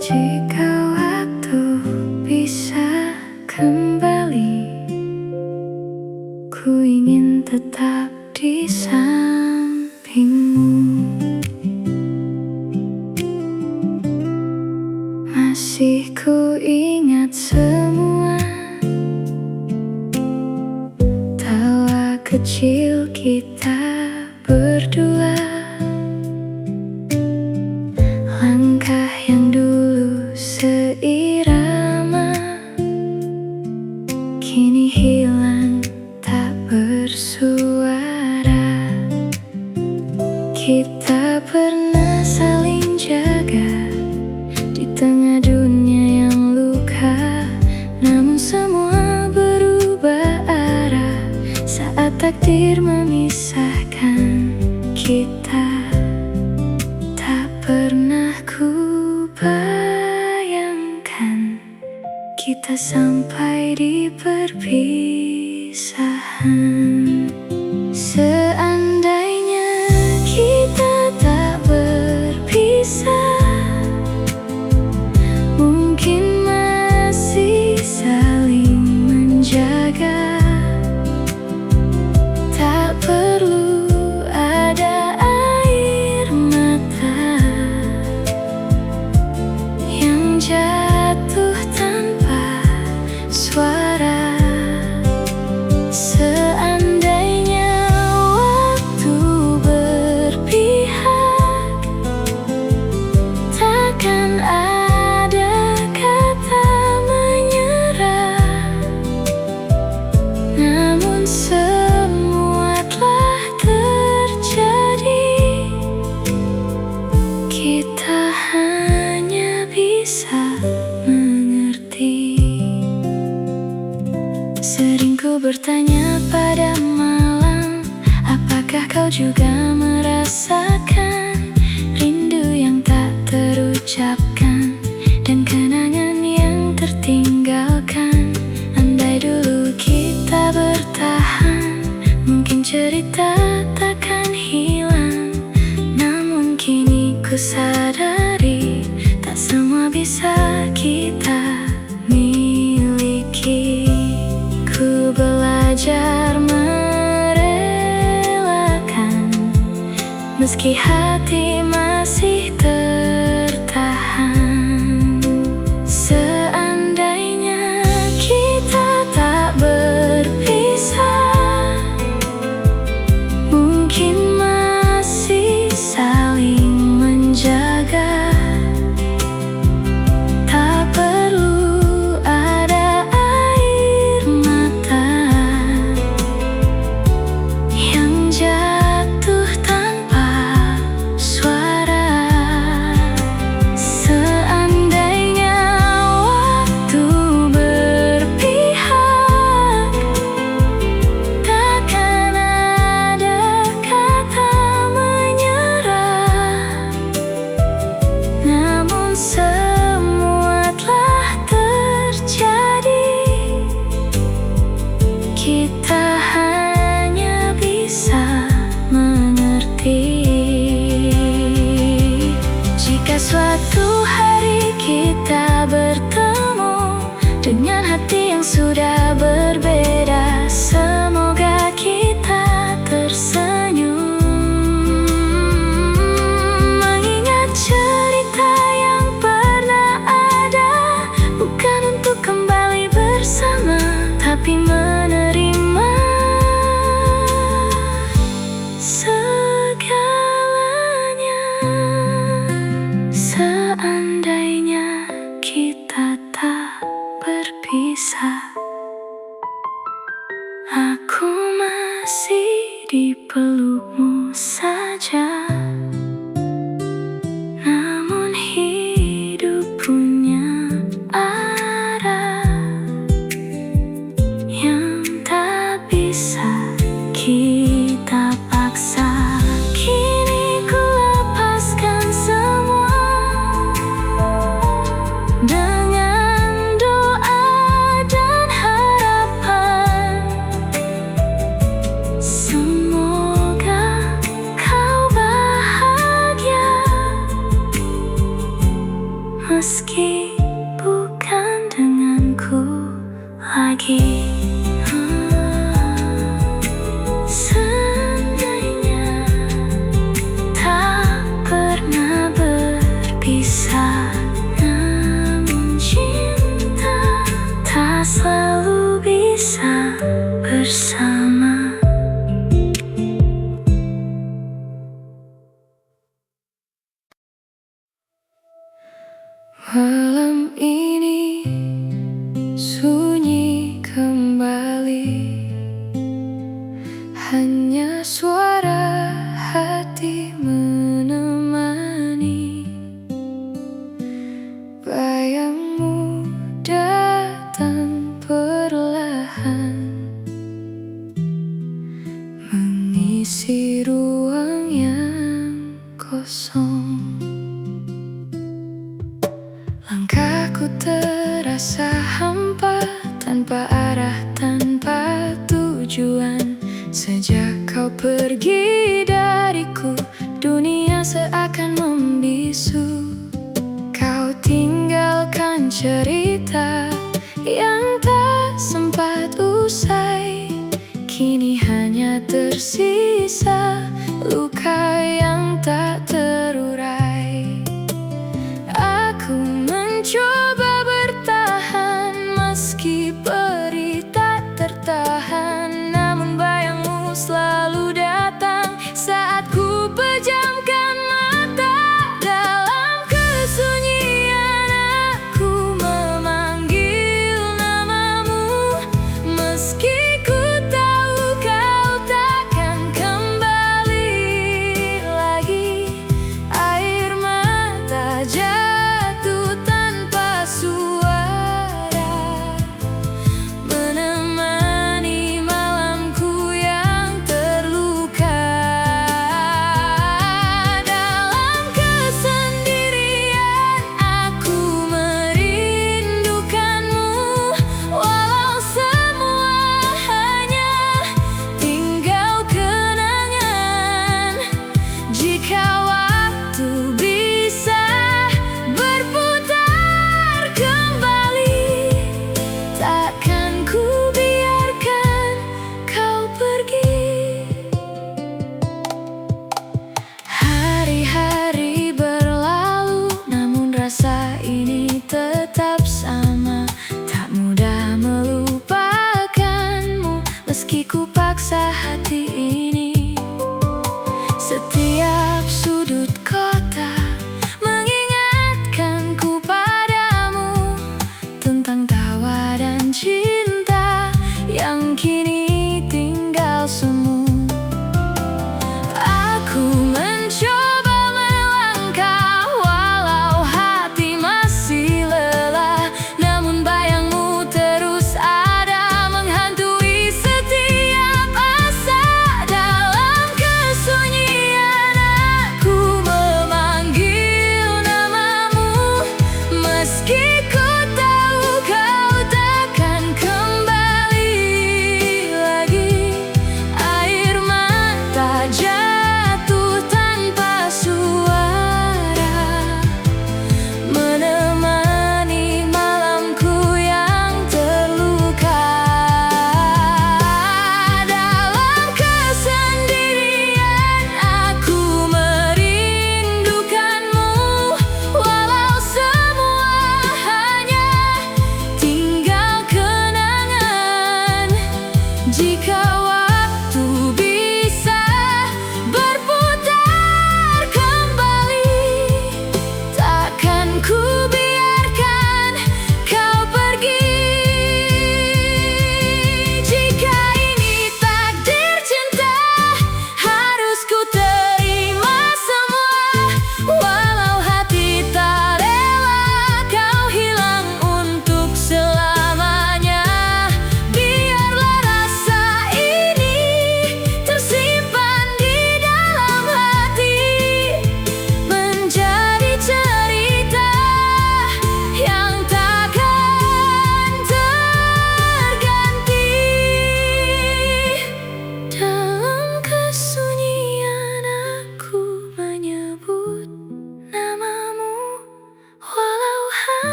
Jika waktu bisa kembali, ku ingin tetap di sampingmu. Masih ku ingat semua tawa kecil kita berdua, langkah yang dulu seirama kini hilang tak bersuara. Kita pernah saling jaga di tengah dunia yang luka, namun semua berubah arah saat takdir memisahkan kita. Tak pernah ku bayangkan kita sampai di perpisahan. Seandainya kita tak berpisah, mungkin masih saling menjaga. Tak perlu ada air mata yang jatuh tanpa suara. Seandainya waktu berpihak, takkan ada kata menyerah. Namun semua telah terjadi, kita hanya bisa mengerti. Sering ku bertanya pada malam, apakah kau juga merasakan rindu yang tak terucapkan dan kenangan yang tertinggalkan? Andai dulu kita bertahan, mungkin cerita takkan hilang. Namun kini ku sadari, tak semua bisa kita miliki. Ku belajar merelakan, meski hati masih tertahan. Seandainya kita tak berpisah, mungkin masih saling menjaga. Tak perlu ada air mata yang jatuh tanpa suara. Seandainya waktu berpihak, takkan ada kata menyerah. Namun semua telah terjadi, kita hanya bisa mengerti. Jika suatu hari kita bertemu dengan hati yang sudah berbeda, semoga kita tersenyum, mengingat cerita yang pernah ada, bukan untuk kembali bersama, tapi menerima segalanya. Seandainya kita tak berpisah, aku masih di pelukmu saja. Namun hidup punya arah yang tak bisa kita paksa. Kini ku lepaskan semua dengan doa dan harapan. Semoga suara hati menemani. Bayangmu datang perlahan, mengisi ruang yang kosong. Langkahku terasa hampa, tanpa arah, tanpa tujuan. Sejak kau pergi dariku, dunia seakan membisu. Kau tinggalkan cerita yang tak sempat usai. Kini hanya tersisa luka yang tak terurai. Aku mencoba bertahan meski perih tak tertahan, namun bayangmu selalu datang saat ku pejamkan mata. Dalam kesunyian aku memanggil namamu, meski ku tahu kau takkan kembali.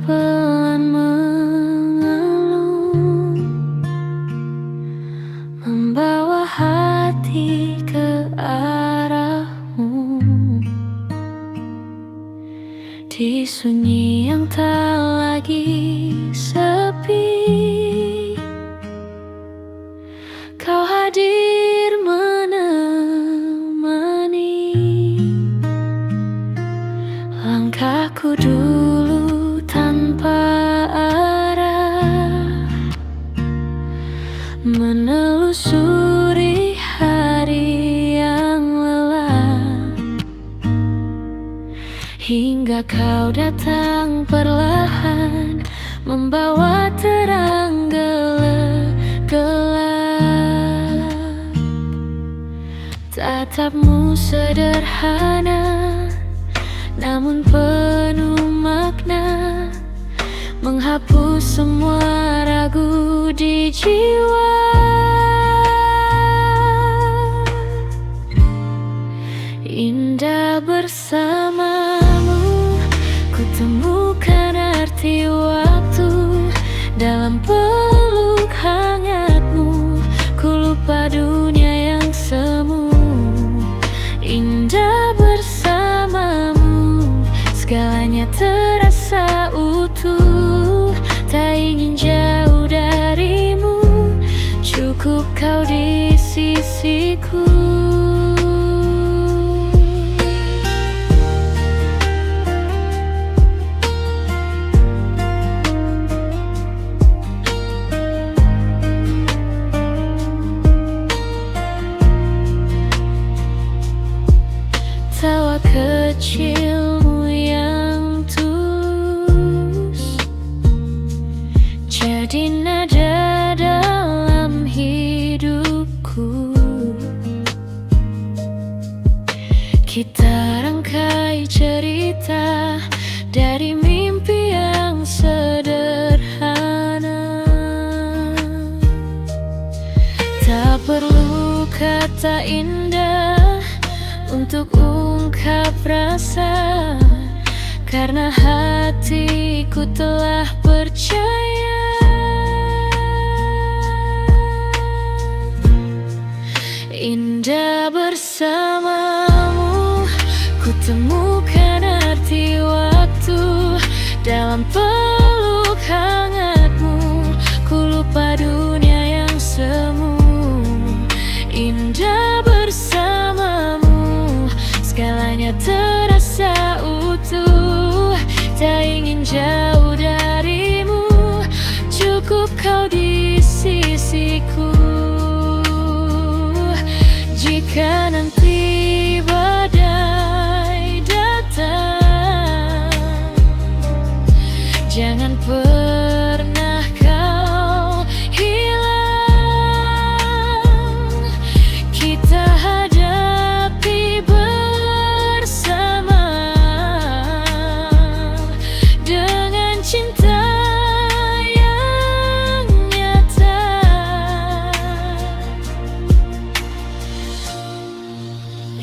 pelan mengelung, membawa hati ke arahmu. Di sunyi yang tak lagi sepi, kau hadir menemani langkahku dulu tanpa arah, menelusuri hari yang lelah, hingga kau datang perlahan, membawa terang gelap. Tatapmu sederhana, namun penuh makna, menghapus semua ragu di jiwa. Indah bersamamu, ku temukan arti waktu. Dalam peluk hangatmu, ku lupa dunia yang semu. Indah bersamamu, segalanya terasa utuh. Tak ingin jauh darimu, cukup kau di sisiku. Tawa kecilmu yang tulus, jadi nada dalam hidupku. Kita rangkai cerita dari mimpi yang sederhana. Tak perlu kata indah untuk ungkap rasa, karena hatiku telah percaya. Indah bersamamu, ku temukan arti waktu. Dalam peluk hangatmu, ku lupa dunia yang semu. Indah bersamamu, segalanya terasa utuh. Tak ingin jauh darimu, cukup kau di sisiku. Jika nanti badai datang, jangan pernah kau hilang. Kita hadapi bersama dengan cinta yang nyata.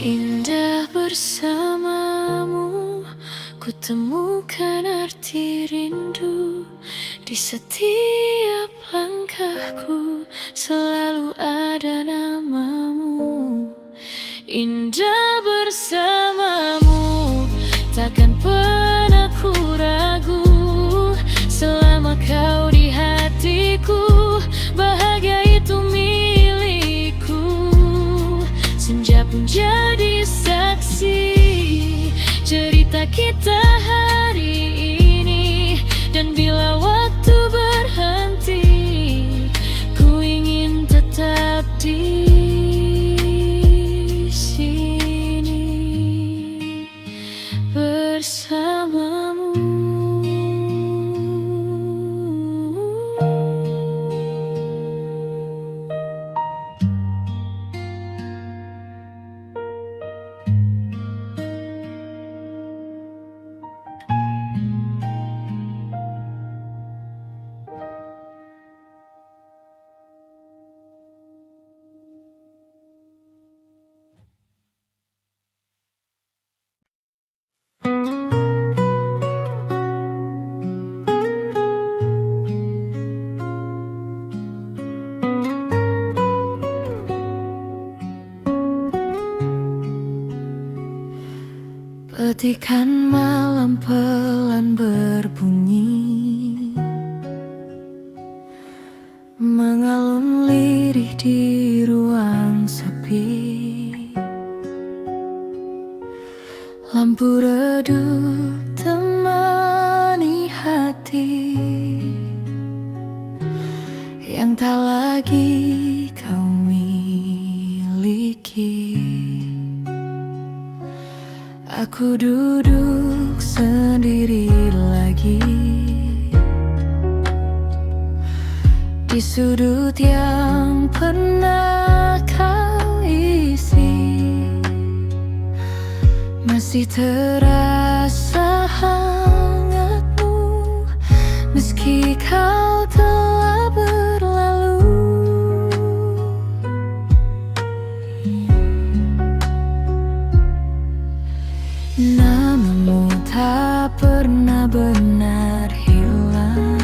Indah bersamamu, ku temukan arti rindu. Di setiap langkahku selalu ada namamu. Indah bersamamu, takkan pernah ku ragu. Selama kau di hatiku, bahagia itu milikku. Senja pun jadi saksi cerita kita hari ini. Dan bila waktu berhenti, ku ingin tetap di sini bersamamu. Ketikan malam pelan berbunyi, mengalun lirih di ruang sepi. Lampu redup temani hati yang tak lagi kau miliki. Aku duduk sendiri lagi di sudut yang pernah kau isi. Masih terasa hangatmu meski kau telah berlalu. Namamu tak pernah benar hilang.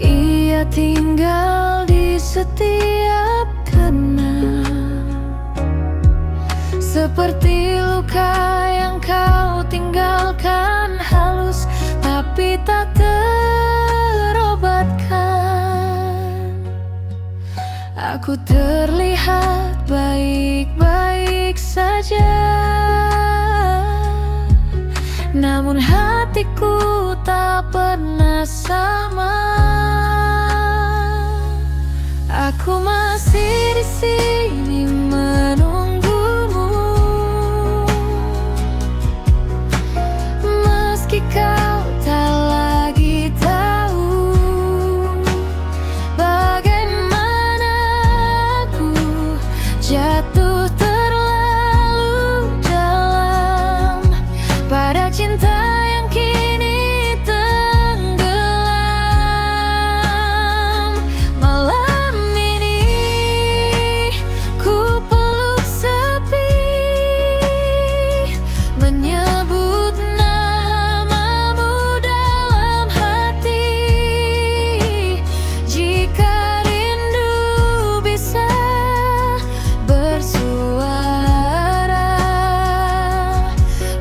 Ia tinggal di setiap kenang, seperti luka yang kau tinggalkan, halus tapi tak terobatkan. Aku terlihat baik-baik saja, namun hatiku tak pernah sama. Aku masih di sini menunggumu, meski kau tak lagi tahu bagaimana aku jatuh terlalu dalam pada cinta yang kini tenggelam. Malam ini ku peluk sepi, menyebut namamu dalam hati. Jika rindu bisa bersuara,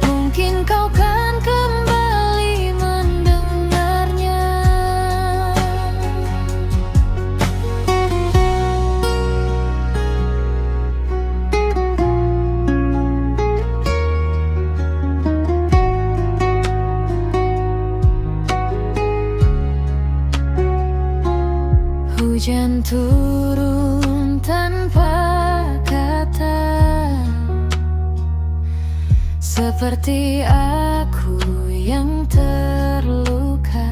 mungkin kau kan kembali mendengarnya. Hujan turun tanpa kata, seperti aku yang terluka.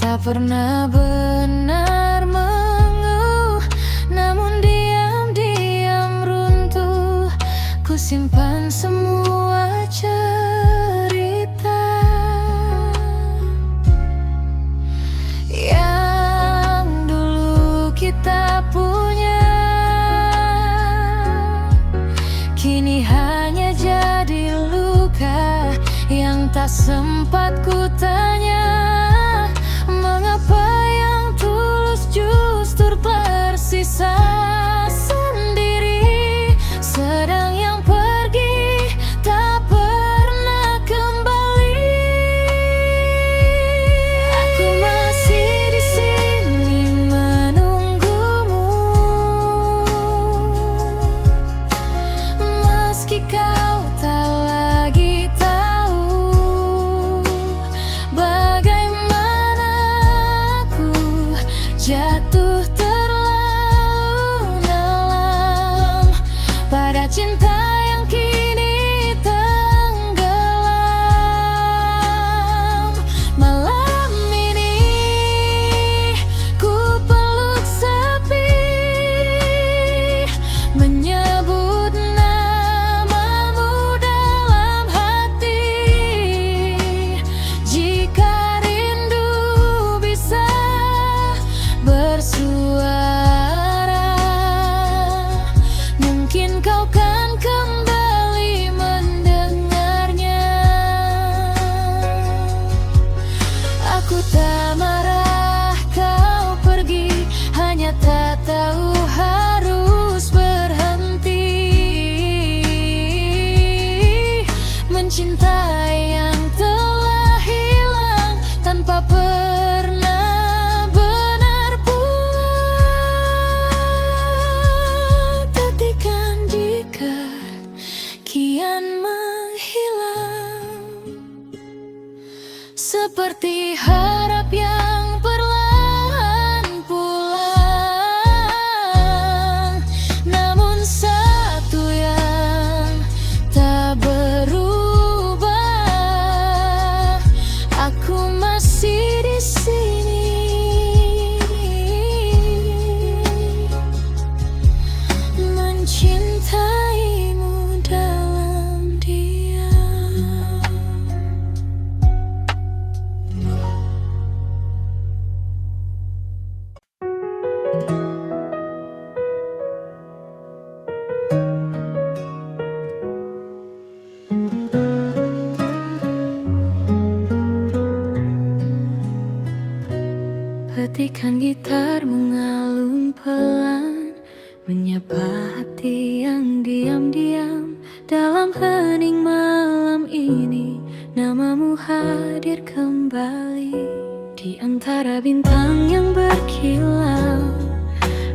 Tak pernah benar mengeluh, namun diam-diam runtuh. Ku simpan semua cerita yang dulu kita punya, kini hanya jadi luka yang tak sempat ku tanya. Mengapa yang tulus justru tersisa sendiri, sedang yang pergi tak pernah kembali. Aku masih di sini menunggumu, meski kau tak lagi tahu bagaimana aku jatuh terlalu yang telah hilang tanpa pernah benar pulang. Tetikan jika kian menghilang, seperti harap yang perlahan pulang. Namun satu yang tak berubah, aku masih di sini, mencintaimu dalam diam. Petikan gitar mengalun pelan, menyapa hati yang diam-diam. Dalam hening malam ini, namamu hadir kembali. Di antara bintang yang berkilau,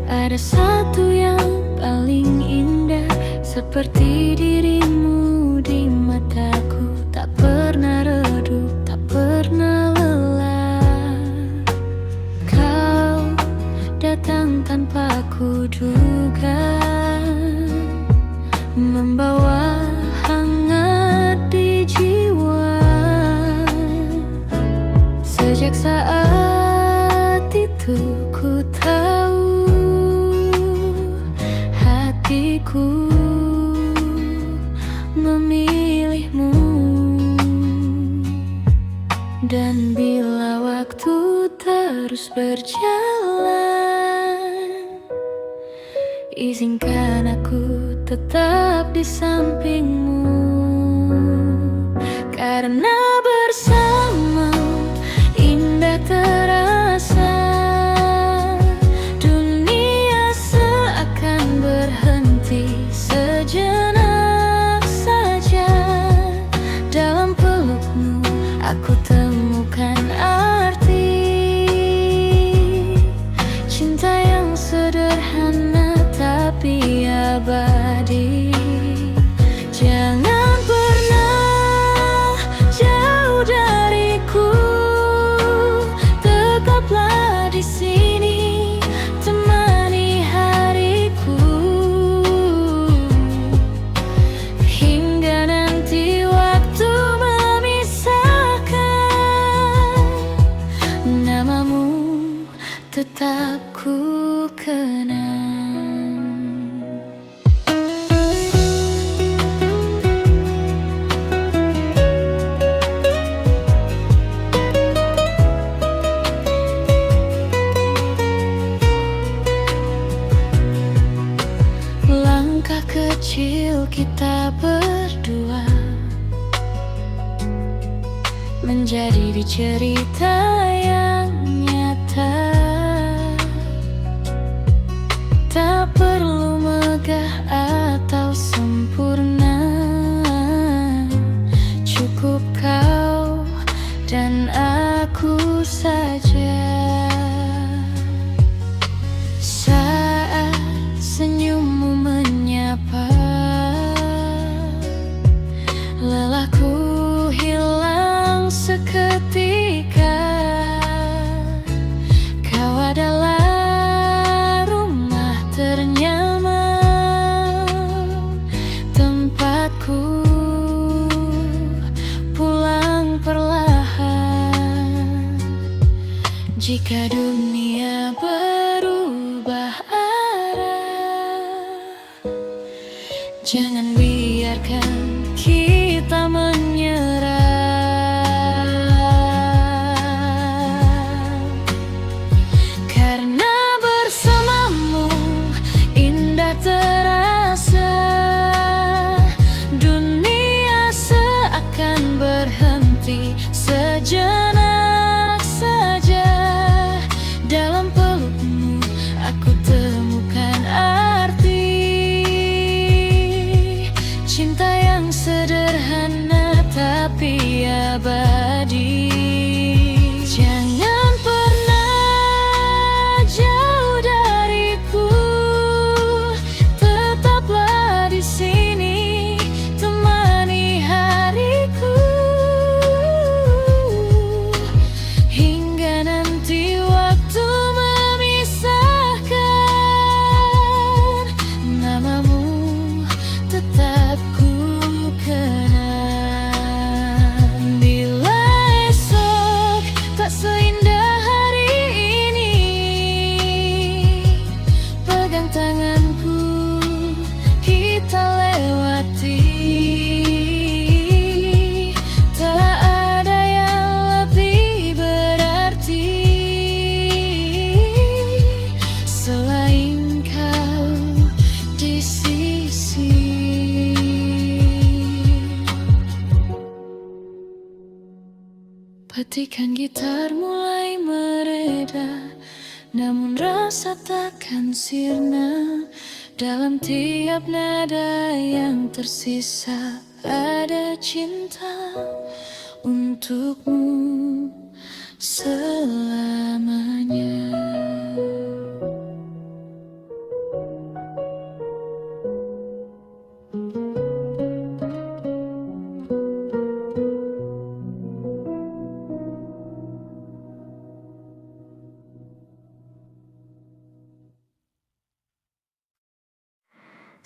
ada satu yang paling indah, seperti dirimu di mataku. Tak pernah redup, tak pernah lelah. Kau datang tanpa ku duga, membawa hangat di jiwa. Sejak saat itu ku tahu hatiku memilihmu. Dan bila waktu terus berjalan, izinkan aku tetap di sampingmu. Karena bersama indah terasa, dunia seakan berhenti sejenak saja. Dalam pelukmu aku temukan arti cinta yang sederhana tapi abadi. Jangan pernah jauh dariku, tetaplah di sini, temani hariku. Hingga nanti waktu memisahkan, namamu tetap ku kenang. Langkah kecil kita berdua menjadi di cerita yang nyata. Tak perlu megah atau sempurna, cukup kau dan aku saja. Saat senyummu menyapa, lelahku hilang seketika. Kau adalah rumah ternyaman, tempatku pulang perlahan. Jika dunia berubah arah, jangan biarkan kita menyerah. Karena bersamamu indah terasa, dunia seakan berhenti sejenak saja. Dalam pelukmu aku temukan arti cinta yang sederhana tapi abadi. Jangan pernah jauh dariku, tetaplah di sini, temani hariku hingga nanti waktu memisahkan. Namamu tetap ku kenang. Bila esok tak seindah hari ini, pegang tanganku, kita lewati. Tak ada yang lebih berarti selain kau di sisi. Petikan gitar mulai mereda, namun rasa takkan sirna. Dalam tiap nada yang tersisa ada cinta untukmu selamanya.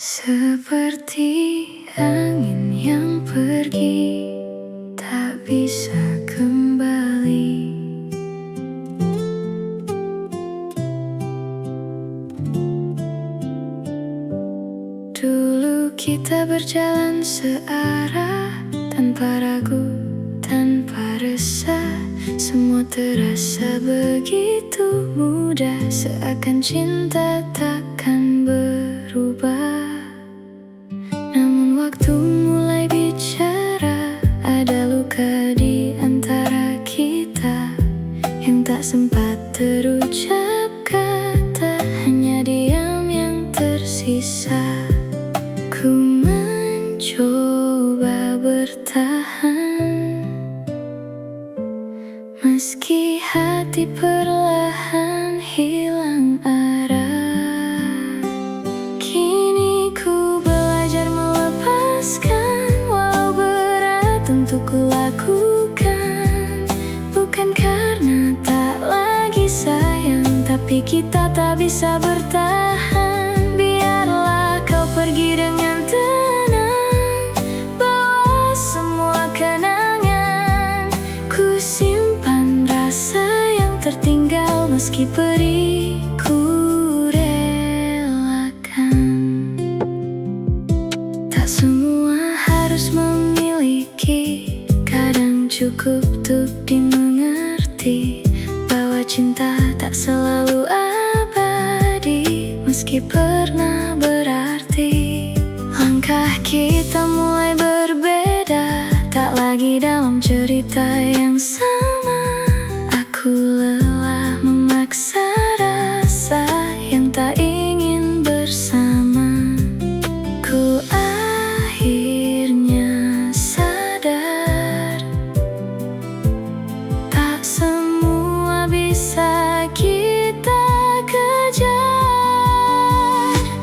Seperti angin yang pergi tak bisa kembali, dulu kita berjalan searah, tanpa ragu, tanpa resah. Semua terasa begitu mudah, seakan cinta takkan berubah. Namun waktu mulai bicara, ada luka di antara kita yang tak sempat terucap kata, hanya diam yang tersisa. Ku mencoba bertahan, meski hati perlahan hilang arah. Kini ku belajar melepaskan, walau berat untuk ku lakukan. Bukan karena tak lagi sayang, tapi kita tak bisa bertahan. Biarlah kau pergi dengan tenang, bawa semua kenangan. Ku simpan rasa yang tertinggal, meski perih ku relakan. Tak semua harus memiliki, kadang cukup untuk dimengerti bahwa cinta tak selalu abadi, meski pernah berarti. Langkah kita mulai berbeda, tak lagi dalam cerita yang sama. Aku lelah memaksa rasa yang tak ingin bersama. Ku akhirnya sadar, tak semua bisa kita kejar.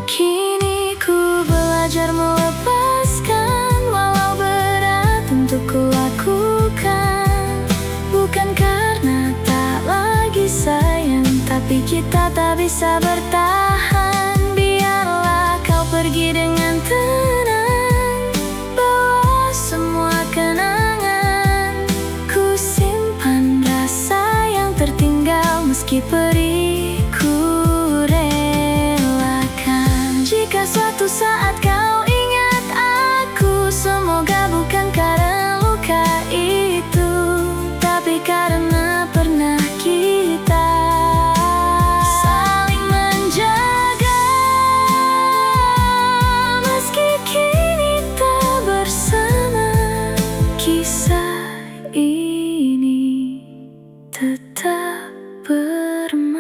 Kini ku belajar melepaskan, walau berat untuk ku lakukan. Bukan karena tak lagi sayang, tapi kita tak bisa bertahan. Biarlah kau pergi dengan tenang, bawa semua kenangan. Ku simpan rasa yang tertinggal, meski perih ku relakan. Jika suatu saat kau ingat aku, semoga bukan karena luka itu, tapi karena pernah kita saling menjaga. Meski kini tak bersama, kisah ini tetap bermakna.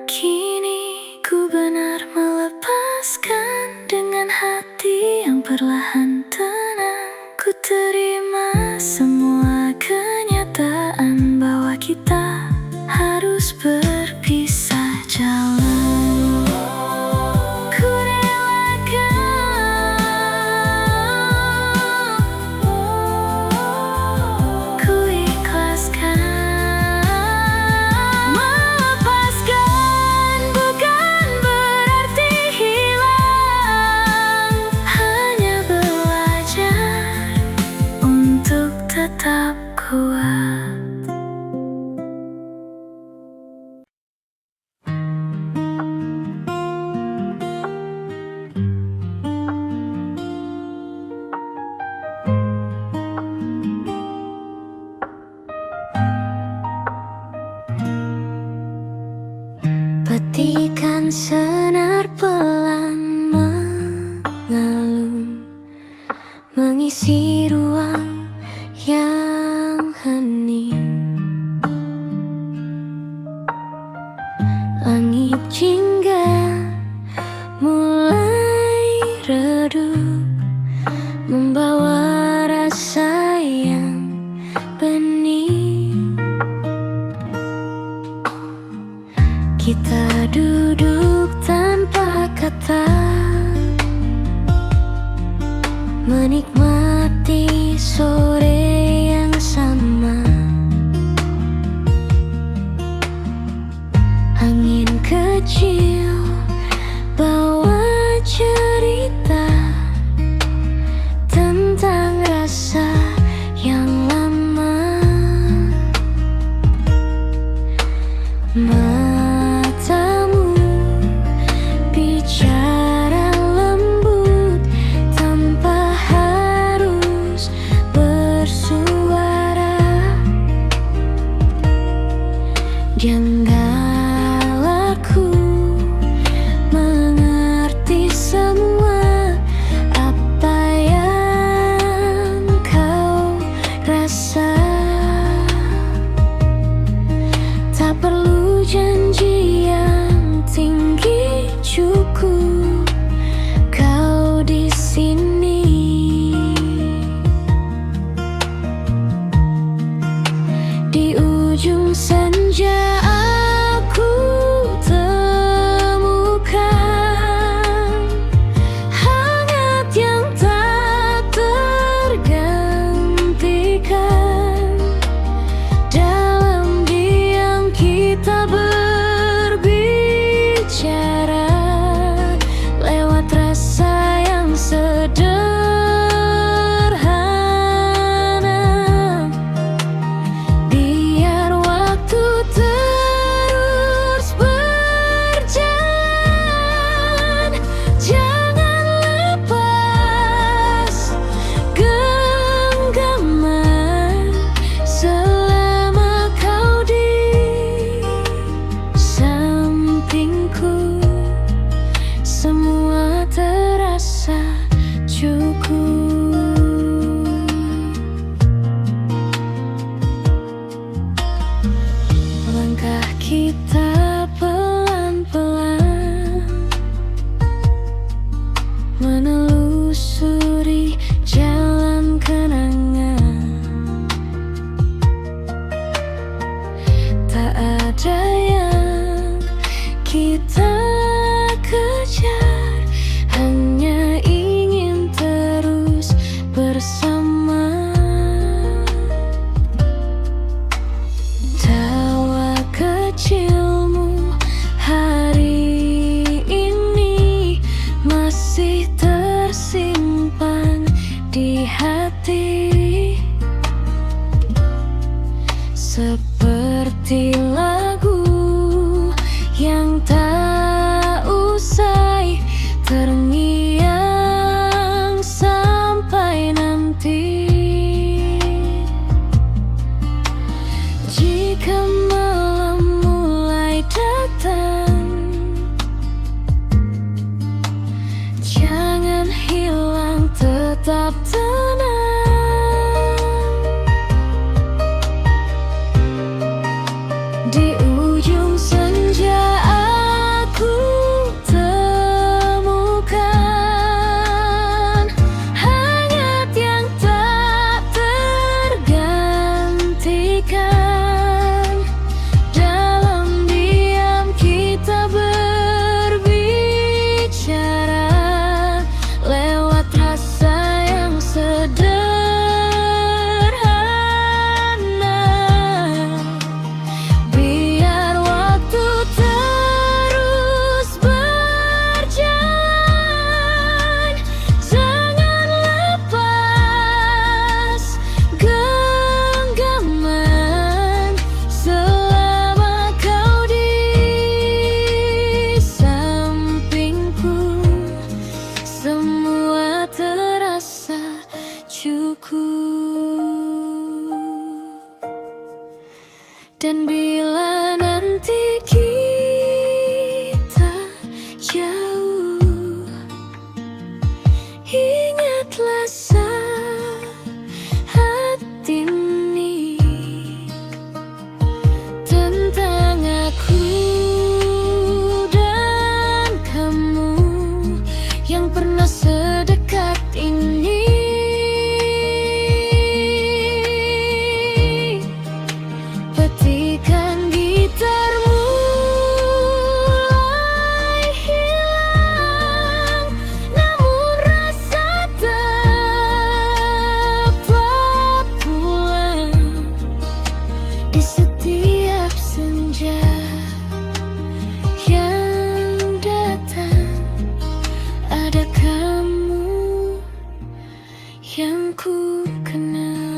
Kini ku benar melepaskan, dengan hati yang perlahan tenang. Ku terima semua kenyataan bahwa kita harus berpisah jalan. Ku relakan, ku ikhlaskan. Melepaskan bukan berarti hilang, hanya belajar untuk tetap kuat. Petikan senar pelan mengalun, mengisi ruang yang hening. Langit jingga mulai redup, membawa rasa yang bening. Kita duduk tanpa kata, menikmati sore yang sama. Angin kecil bawa cerita tentang rasa Dan bila nanti kita jauh, ingatlah saat ini tentang aku dan kamu yang pernah sedekat ini. Petikan gitar mulai hilang, namun rasa dapat pulang di setiap senja yang datang. Ada kamu yang ku kenal.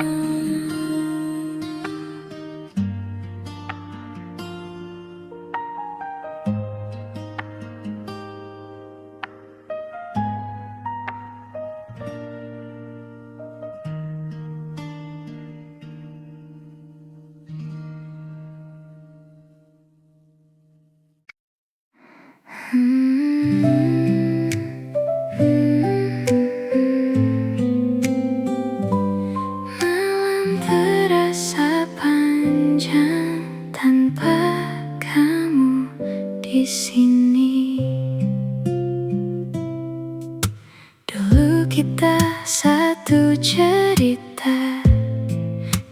Malam terasa panjang tanpa kamu di sini. Dulu kita satu cerita,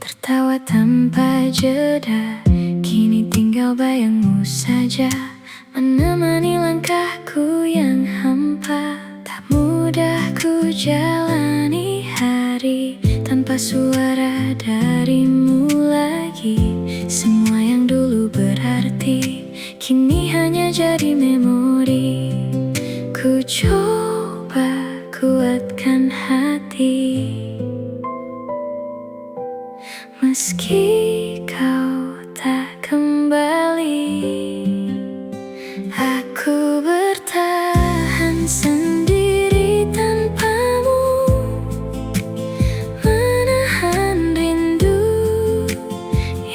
tertawa tanpa jeda. Kini tinggal bayangmu saja menemani langkahku yang hampa. Tak mudah ku jalani hari tanpa suara darimu lagi. Semua yang dulu berarti kini hanya jadi memori. Ku coba kuatkan hati, meski kau tak kembali. Aku bertahan sendiri tanpamu, menahan rindu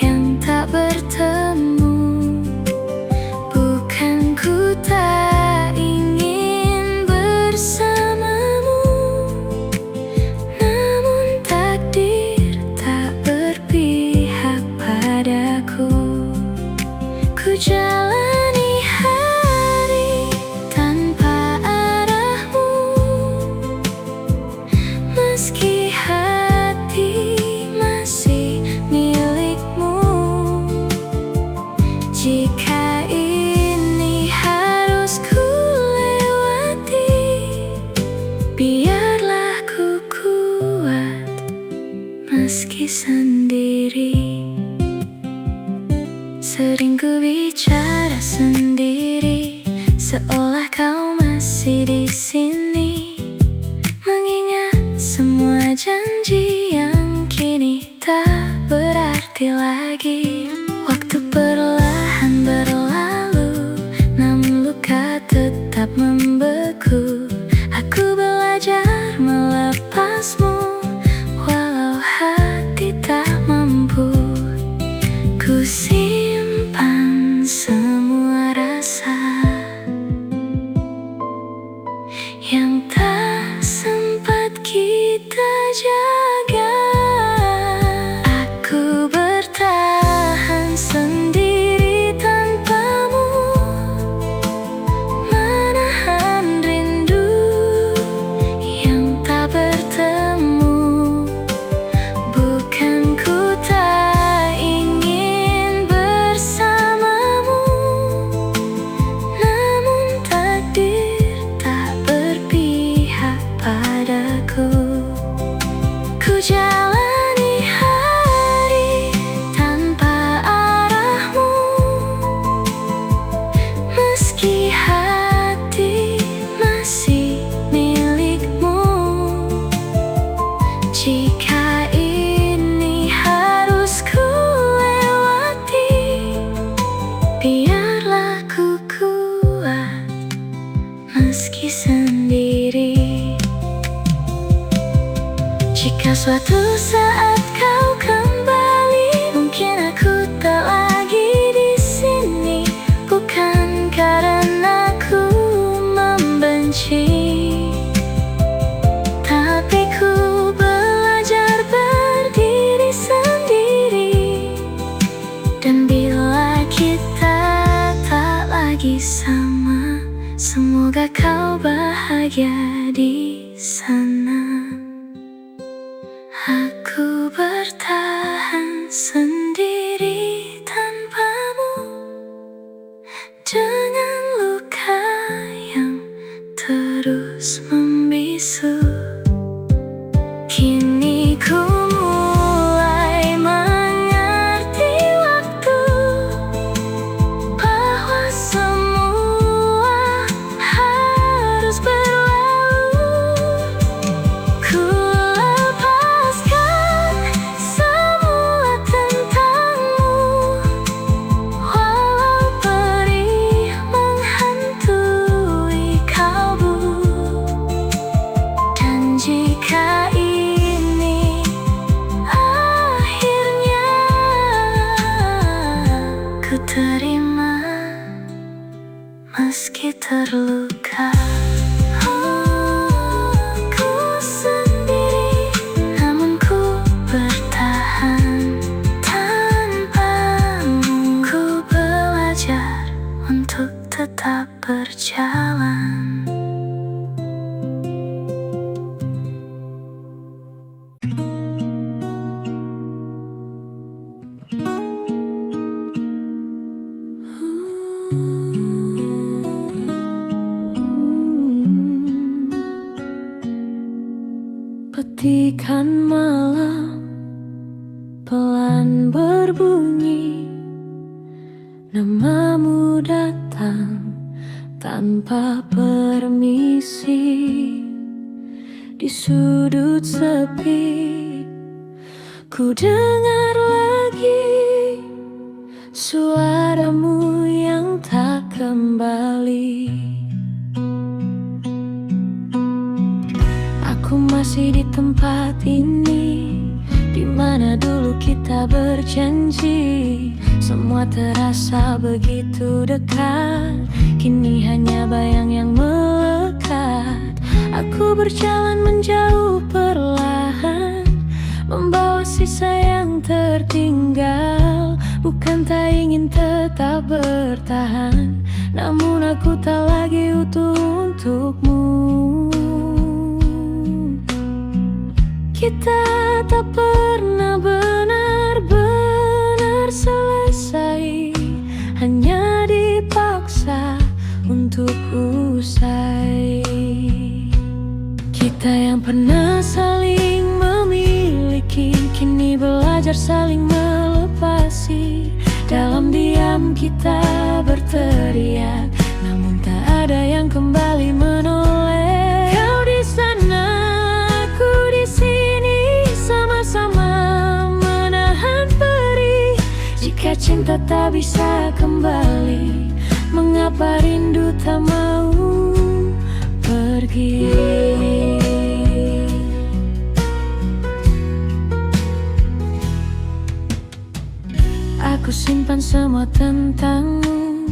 yang tak bertemu. Bukan ku tak ingin bersamamu, namun takdir tak berpihak padaku. Ku jalani hari tanpa arahmu, meski hati masih milikmu. Jika ini harus ku lewati, biarlah ku kuat meski sendiri. Sering ku bicara sendiri, seolah kau masih di sini. Mengingat semua janji yang kini tak berarti lagi. Waktu perlahan berlalu, namun luka tetap membeku. Aku belajar melepasmu, walau hati tak mampu. Ku semua rasa Semoga kau bahagia di sana. Aku bertahan sendiri tanpamu, dengan luka yang terus membisu. Kini ku mulai mengerti waktu, bahwa semua harus berlalu. Ku lepaskan semua tentangmu, walau perih menghantui kalbu. Dan jika ini akhirnya, ku terima meski terluka. Aku sendiri, namun ku bertahan tanpamu. Ku belajar untuk tetap berjalan. Petikan malam pelan berbunyi, namamu datang tanpa permisi. Di sudut sepi, ku dengar lagi suaramu yang tak kembali. Aku masih di tempat ini, di mana dulu kita berjanji. Semua terasa begitu dekat, kini hanya bayang yang melekat. Aku berjalan menjauh perlahan, membawa sisa yang tertinggal. Bukan tak ingin tetap bertahan, namun aku tak lagi utuh untukmu. Kita tak pernah benar-benar selesai, hanya dipaksa untuk usai. Kita yang pernah saling memiliki, kini belajar saling melepasi. Dalam diam kita berteriak, namun tak ada yang kembali menoleh. Kau di sana, aku di sini, sama-sama menahan perih. Jika cinta tak bisa kembali, mengapa rindu tak mau pergi? Aku simpan semua tentangmu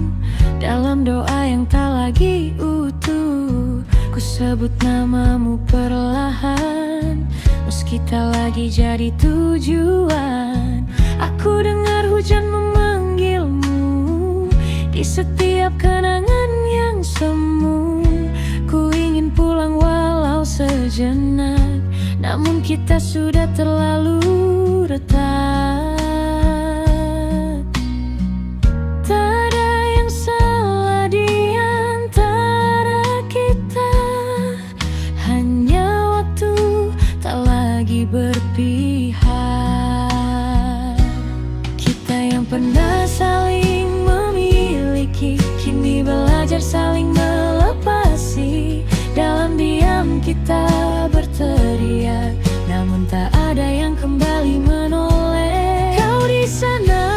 dalam doa yang tak lagi utuh. Ku sebut namamu perlahan, meski tak lagi jadi tujuan. Aku dengar hujan memanggilmu di setiap kenangan yang semu. Ku ingin pulang walau sejenak, namun kita sudah terlalu retak. Tak ada yang salah di antara kita, hanya waktu tak lagi berpihak. Kita yang pernah saling memiliki, kini belajar saling melepasi. Dalam diam kita berteriak, namun tak ada yang kembali menoleh. Kau di sana,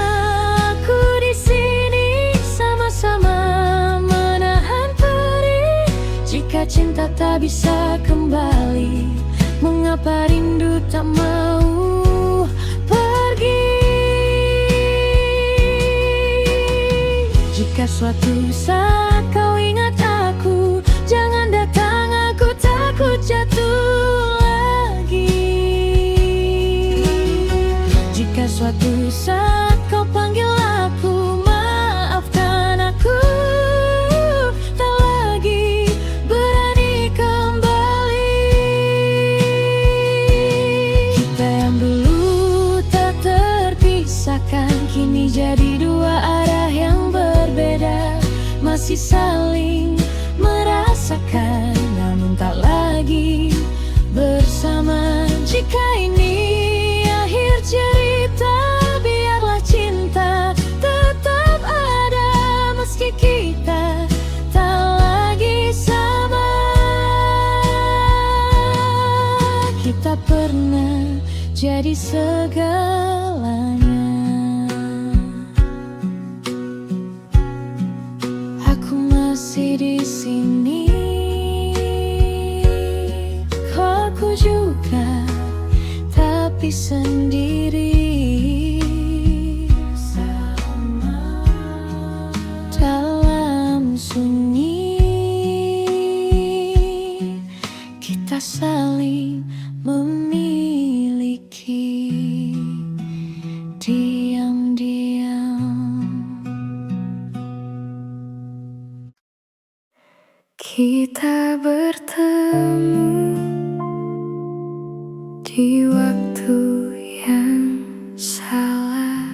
aku di sini, sama-sama menahan perih. Jika cinta tak bisa kembali, mengapa rindu tak mau pergi? Jika suatu saat kau ingat aku, jangan datang, aku takut jatuh lagi. Jika suatu saat kau panggil aku, maafkan aku, tak lagi jadi segalanya. Aku masih di sini, aku juga, tapi sendiri. Sama dalam sunyi, kita saling memiliki diam-diam. Kita bertemu di waktu yang salah.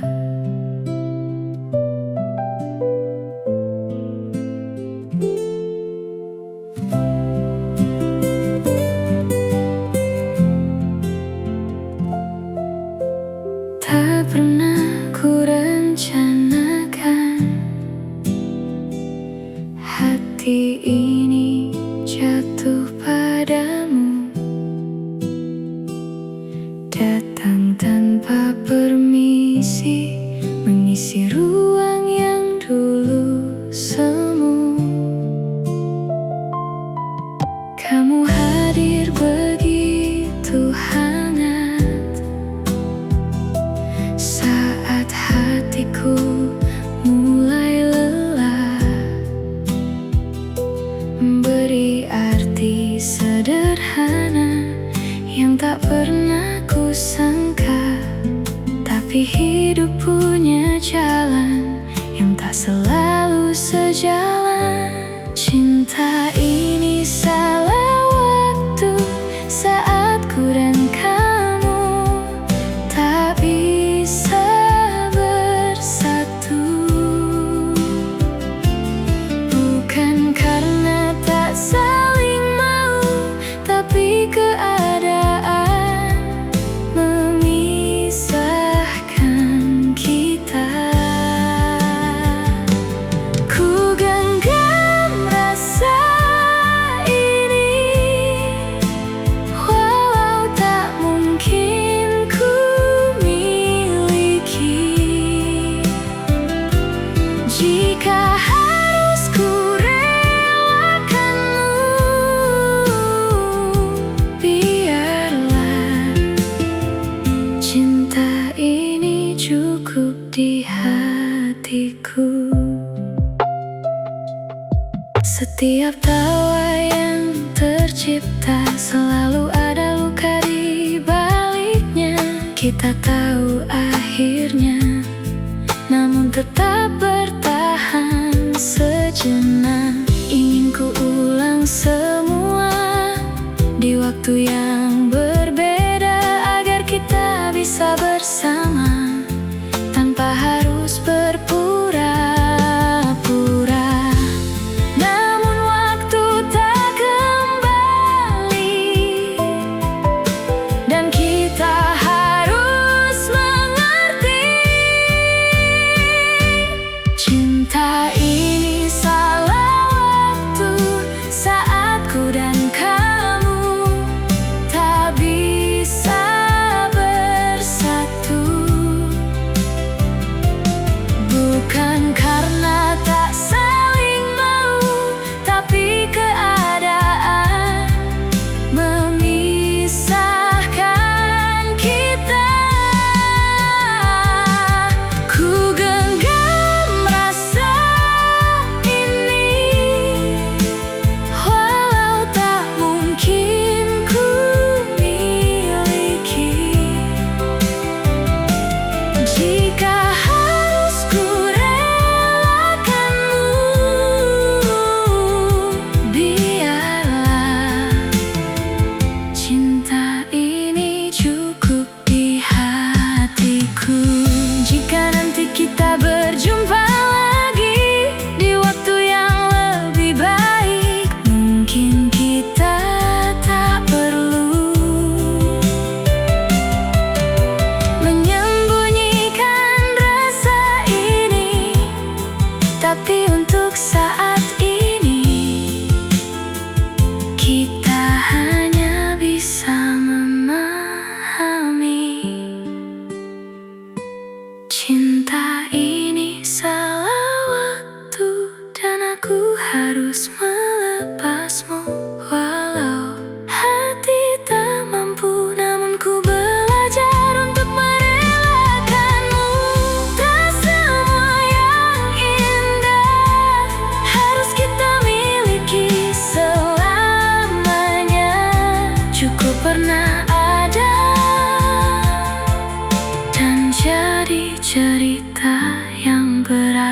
Tak pernah ku rencanakan hati ini jatuh padamu, datang tanpa permisi, mengisi ruang yang dulu semu. Kamu hadir begitu hangat saat hatiku mulai lelah, beri arti sederhana yang tak pernah ku sangka. Tapi hidup punya jalan yang tak selalu sejalan. Cinta ini salah waktu saat ku dan kamu tak bisa bersatu. Bukan karena tak saling mau, tapi keadaan memisahkan kita. Ku genggam rasa ini, walau tak mungkin ku miliki. Jika harus ku relakanmu, biarlah cinta ini cukup di hatiku. Setiap tawa yang tercipta selalu ada luka di baliknya. Kita tahu akhirnya, namun tetap bertahan sejenak. Ingin ku ulang semua di waktu yang berbeda, agar kita bisa bersama tanpa harus berpura-pura. Namun waktu tak kembali, dan kita harus mengerti. Cinta ini salah waktu saat ku dan kamu tak bisa bersatu.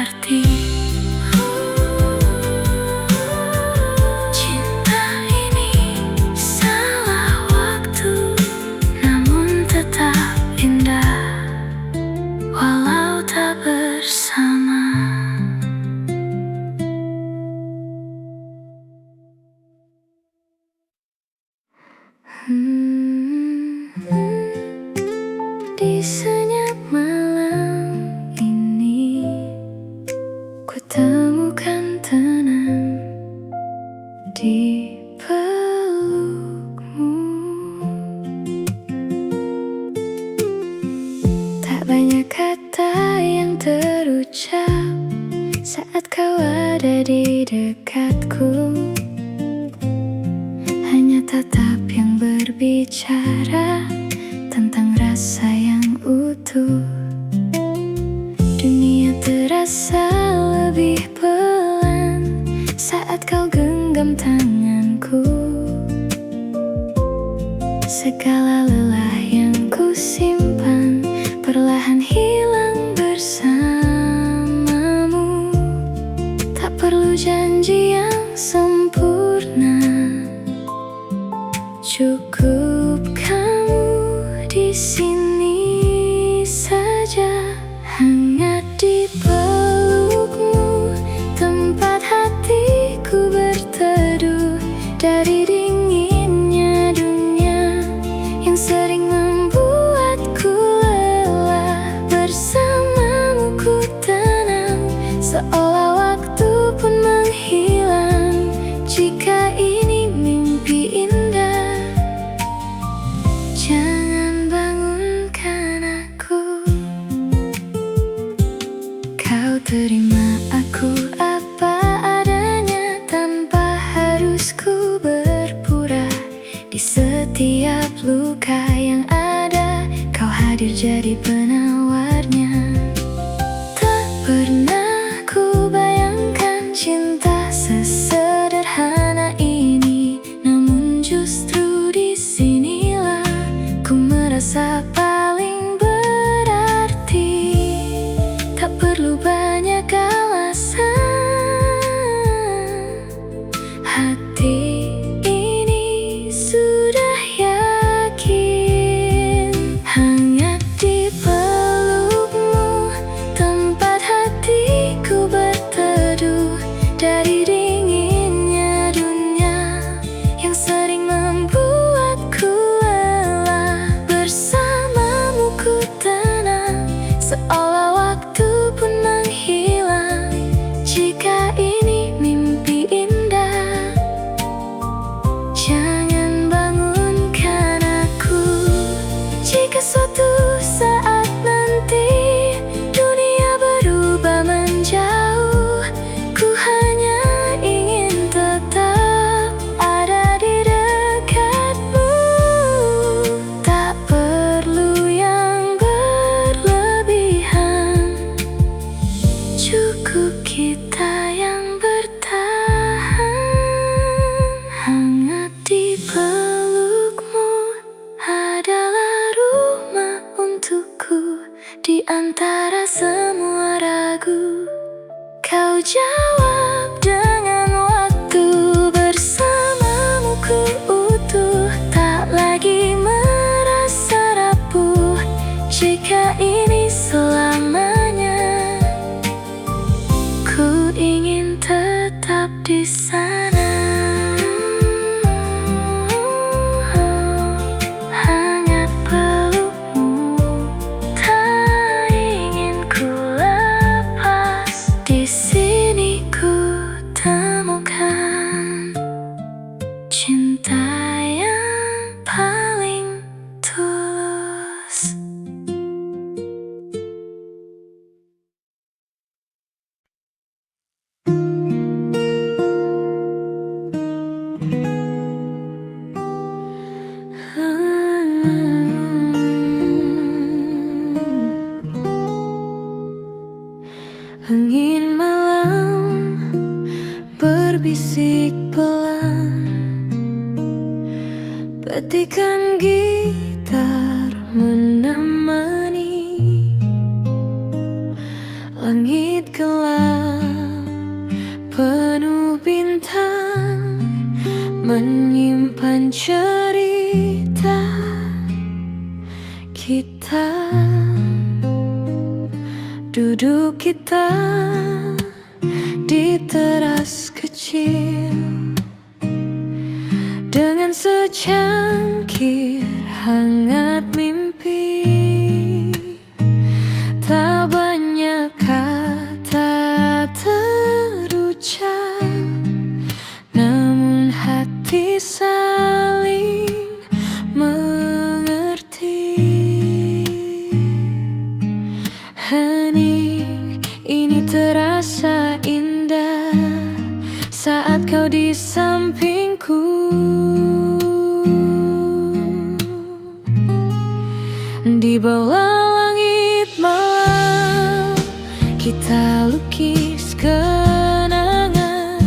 berarti. Cinta ini salah waktu, namun tetap indah walau tak bersama. Di senyap malam ini ku temukan tenang di pelukmu. Tak banyak kata yang terucap saat kau ada di dekatku, hanya tatap yang berbicara tentang rasa yang utuh. Dunia terasa lebih pelan saat kau genggam tanganku. Segala lelah yang ku simpan perlahan hilang bersamamu. Tak perlu janji yang sempurna, cukup kamu di sini saja, hangat di pelukmu, tempat hatiku berteduh dari dinginnya dunia yang sering membuatku lelah. Bersamamu ku tenang, seolah waktu pun menghilang. Jika ini mimpi indah, jangan bangunkan aku. Kau terima aku apa adanya tanpa harus ku berpura. Di setiap luka yang ada, kau hadir jadi penawarnya. Tak pernah ku bayangkan cinta sesederhana ini, namun justru disinilah ku merasa paling berarti. Tak perlu banyak alasan, hati ini sudah yakin. Hangat di pelukmu, tempat hatiku berteduh dari dinginnya dunia yang sering membuatku lelah. Bersamamu ku tenang, seolah waktu pun menghilang. Jika ini mimpi indah, jangan bangunkan aku. Jika suatu saat nanti dunia berubah menjauh, ku hanya ingin tetap ada di dekatmu. Tak perlu yang berlebihan, cukup kita yang bertahan. Hangat di pelukmu adalah rumah untukku. Di antara semua ragu, kau jawab dengan waktu. Bersamamu ku utuh, tak lagi merasa rapuh. Jika ini selamanya, ku ingin tetap di sana. Hangat pelukmu, tak ingin ku lepas. Di sini ku temukan cinta yang paling tulus. Angin malam berbisik pelan, petikan gitar menemani langit gelap. Duduk kita di teras kecil dengan secangkir hangat mimpi. Tak banyak kata terucap, namun hati saling mengerti. Hening ini terasa indah saat kau di sampingku. Di bawah langit malam kita lukis kenangan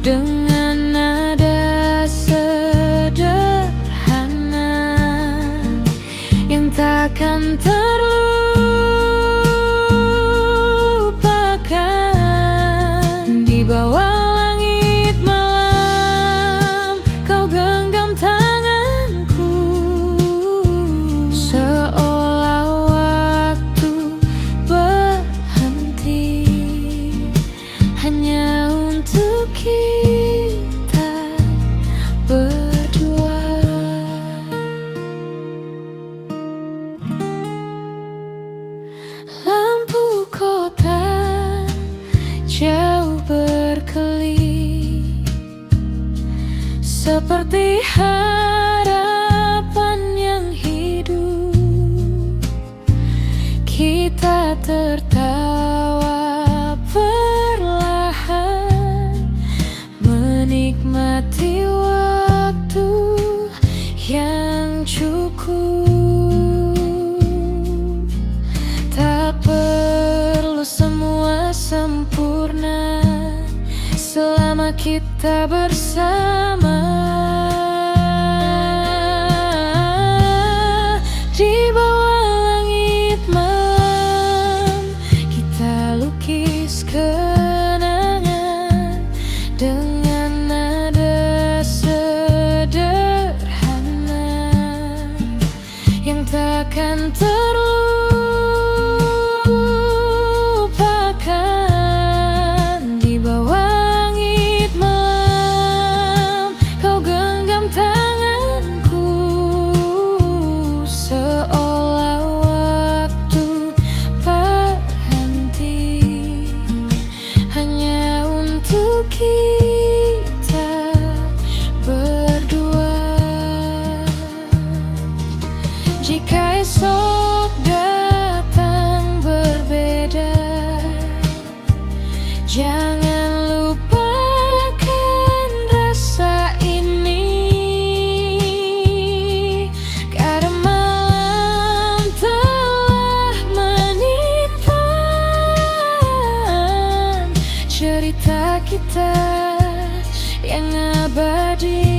dengan nada sederhana yang takkan terlupakan. Di bawah langit malam kau genggam tanganku, seolah waktu berhenti hanya untuk kita berdua. Lampu kota jauh berkelip, seperti harapan yang hidup. Kita tertawa perlahan, menikmati waktu yang cukup. Tak perlu semua sempurna selama kita bersama. Di bawah langit malam kita lukis kenangan dengan nada sederhana yang takkan terlupakan. Di bawah langit malam kau genggam tanganku, seolah waktu berhenti hanya untuk kita berdua. Jika esok datang berbeda, jangan lupakan rasa ini, karena malam telah menyimpan cerita kita yang abadi.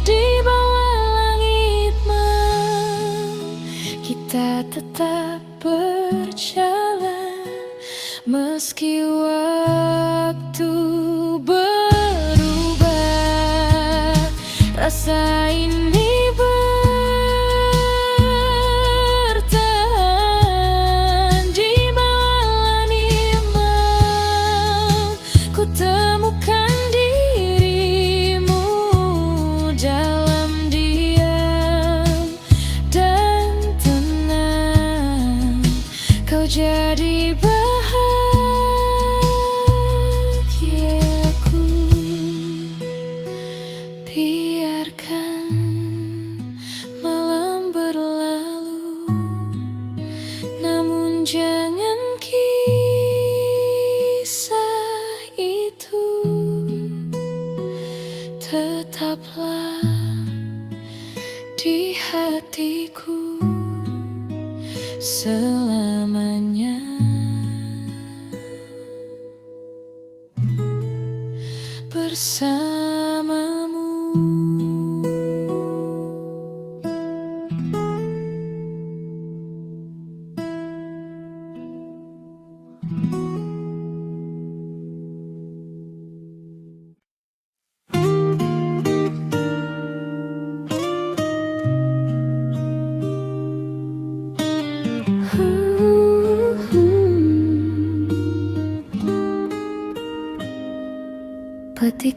Di bawah langit malam kita tetap berjalan meski waktu berubah. Rasa ini bertahan. Di bawah langit malam ku temukan dirimu dalam diam dan tenang. Kau jadi bahagiaku. Biarkan malam berlalu, namun jangan kisah itu tetaplah di hatiku selamanya. Bersamamu.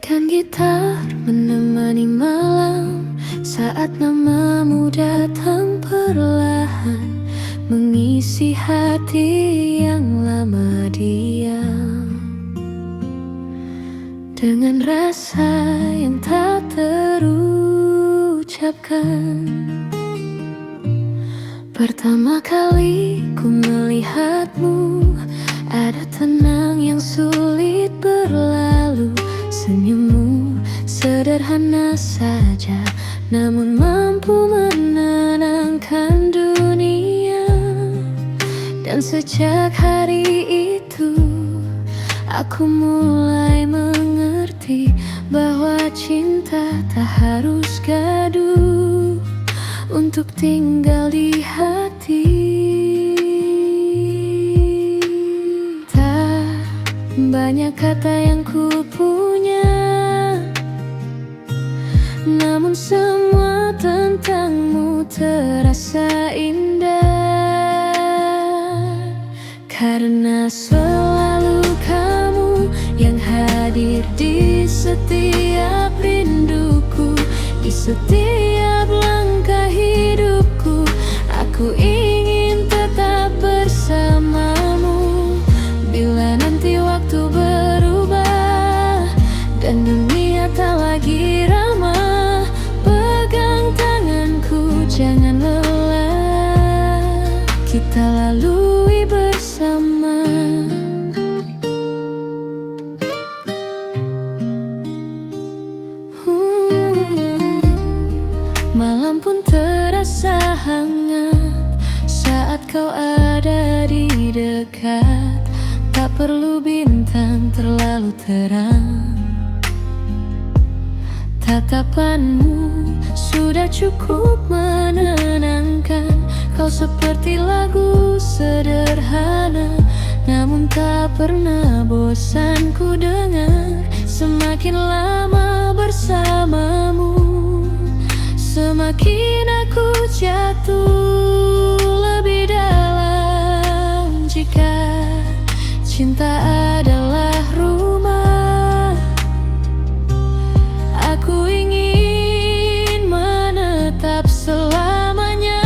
Petikan gitar menemani malam, saat namamu datang perlahan, mengisi hati yang lama diam, dengan rasa yang tak terucapkan. Pertama kali ku melihatmu, ada tenang yang sulit berlalu. Senyummu sederhana saja, namun mampu menenangkan dunia. Dan sejak hari itu, aku mulai mengerti bahwa cinta tak harus gaduh untuk tinggal di hati. Tak banyak kata yang ku punya, namun semua tentangmu terasa indah. Karena selalu kamu yang hadir di setiap rinduku, di setiap langkah hidupku. Aku ingin tetap bersamamu. Bila nanti waktu berubah dan dunia tak lagi ramah, pegang tanganku, jangan lelah, kita lalui bersama. Malam pun terasa hangat saat kau ada di dekat. Tak perlu bintang terlalu terang, tatapanmu sudah cukup menenangkan. Kau seperti lagu sederhana, namun tak pernah bosan ku dengar. Semakin lama bersamamu, semakin aku jatuh lebih dalam. Jika cinta adalah rumah, aku ingin menetap selamanya.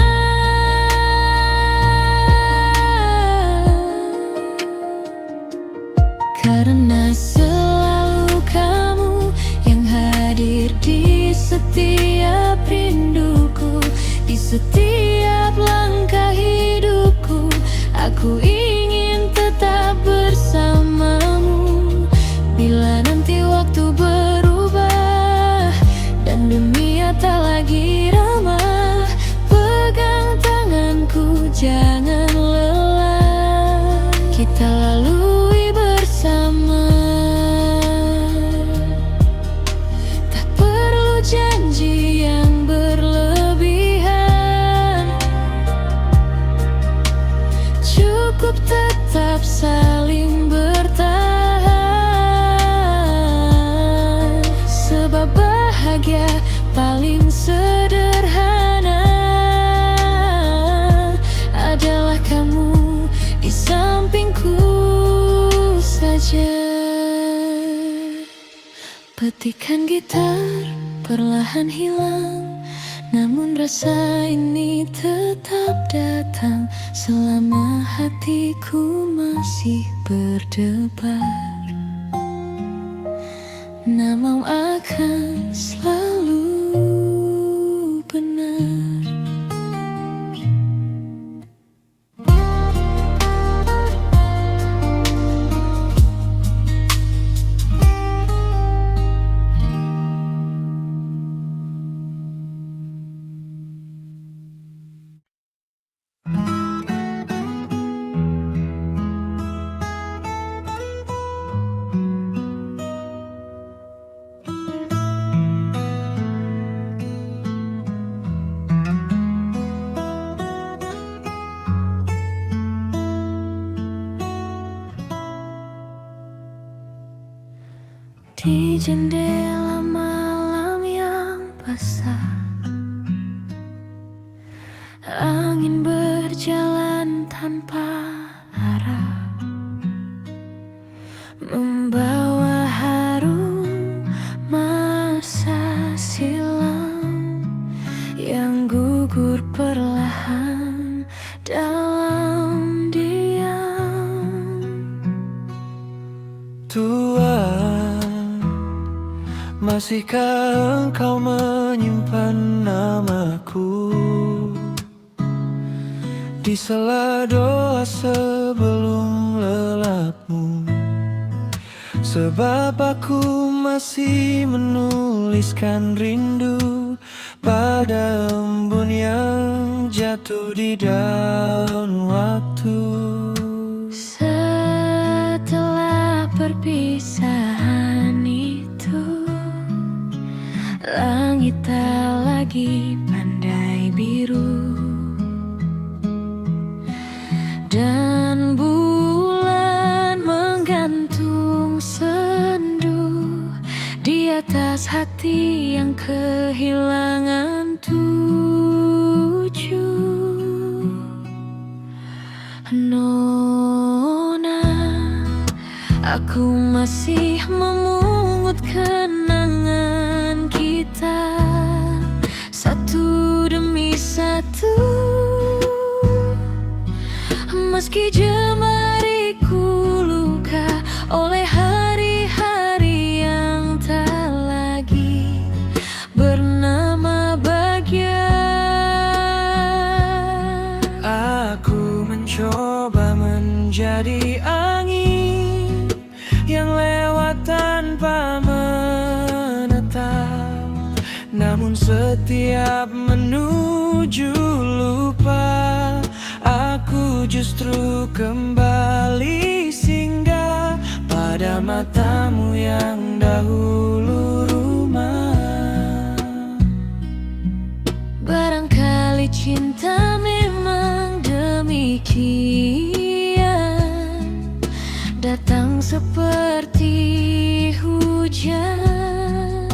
Karena selalu kamu yang hadir di setiap rinduku, di setiap langkah hidupku. Aku ingin tetap bersamamu. Bila nanti waktu berubah dan dunia tak lagi ramah, pegang tanganku, jangan lelah, kita lalui bersama. Tak perlu janji yang berlebihan, cukup tetap saling bertahan. Sebab bahagia paling sederhana adalah kamu di sampingku saja. Petikan gitar perlahan hilang, namun rasa ini tetap datang selama hatiku masih berdebar. Namamu akan selalu benar. Di jendela malam yang basah, angin berjalan tanpa arah, membawa harum gugur perlahan dalam diam. Tuhan, masihkah Engkau menyimpan namaku di sela doa sebelum lelapmu? Sebab aku masih menuliskan rindu pada embun yang jatuh di daun waktu. Setelah perpisahan itu, langit tak lagi pandai biru, dan bulan menggantung sendu di atas hati yang kehilangan tujuh. Nona, aku masih memungut kenangan kita satu demi satu. Meski jemariku luka oleh hari-hari yang tak lagi bernama bahagia. Aku mencoba menjadi angin yang lewat tanpa menetap, namun setiap menuju lupa, aku justru kembali singgah pada matamu yang dahulu rumah. Barangkali cinta memang demikian, datang seperti hujan,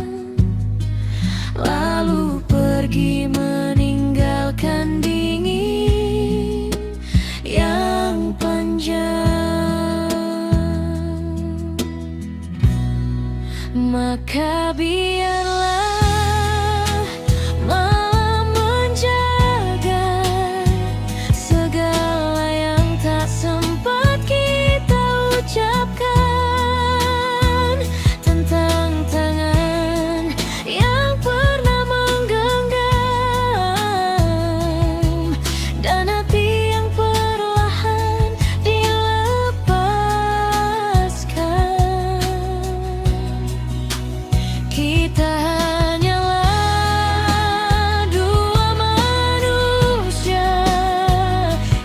lalu pergi meninggalkan dingin yang panjang. Maka biarlah malam menjaga segala yang tak sempat kita ucapkan tentang tangan yang pernah menggenggam dan hati yang perlahan dilepaskan. Kita hanyalah dua manusia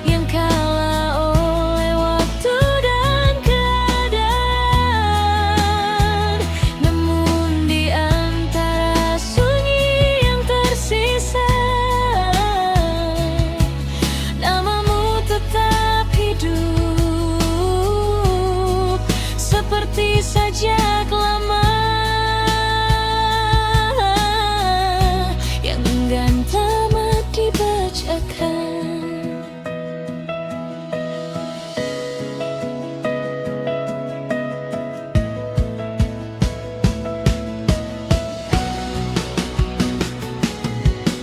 yang kalah oleh waktu dan keadaan. Namun di antara sunyi yang tersisa, namamu tetap hidup seperti sajak lama yang enggan tamat dibacakan.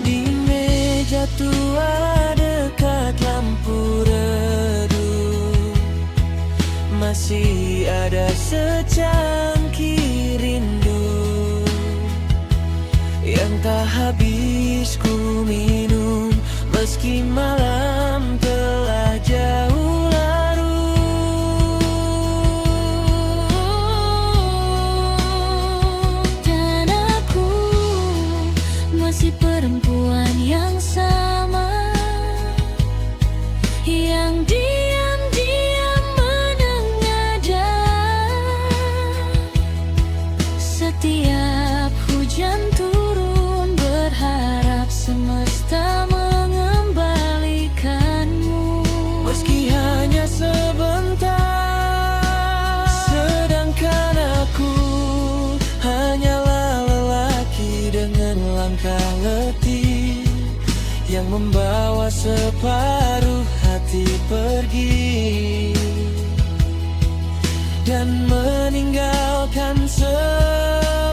Di meja tua dekat lampu redup masih ada secangkir rindu yang tak habis ku minum, meski malam telah jauh larut. Dan aku masih perempuan yang sama, yang diam-diam menengadah setiap hujan turun, berharap semesta mengembalikanmu. Meski hanya sebentar, sedangkan aku hanyalah lelaki dengan langkah letih yang membawa separuh hati pergi dan meninggalkan separuh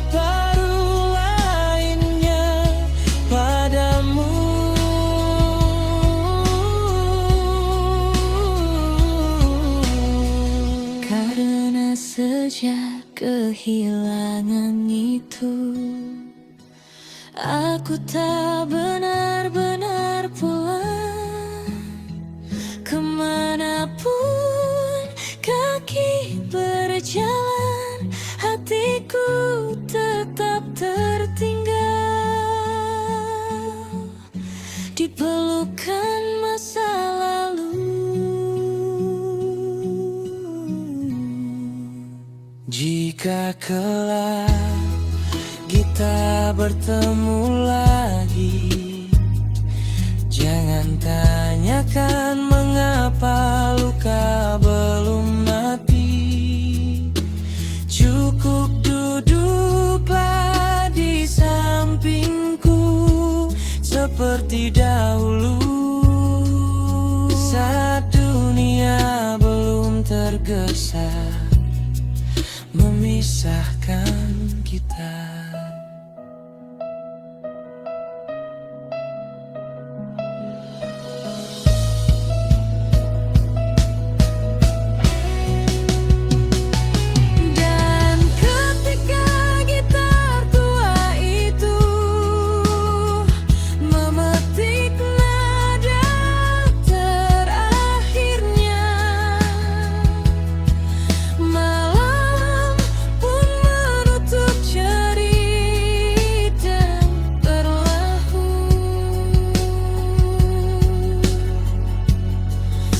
lainnya padamu. kehilangan itu. Aku tak benar-benar pulang, kemanapun kaki berjalan, hatiku tetap tertinggal di pelukan masa lalu. Jika kelak kita bertemu lagi, jangan tanyakan mengapa luka belum mati. Cukup duduklah di sampingku seperti dahulu, saat dunia belum tergesa memisahkan kita. Dan ketika gitar tua itu memetik nada terakhirnya, malam pun menutup cerita berlalu.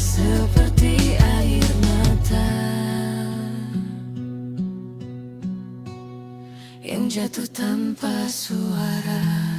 Seperti air mata yang jatuh tanpa suara.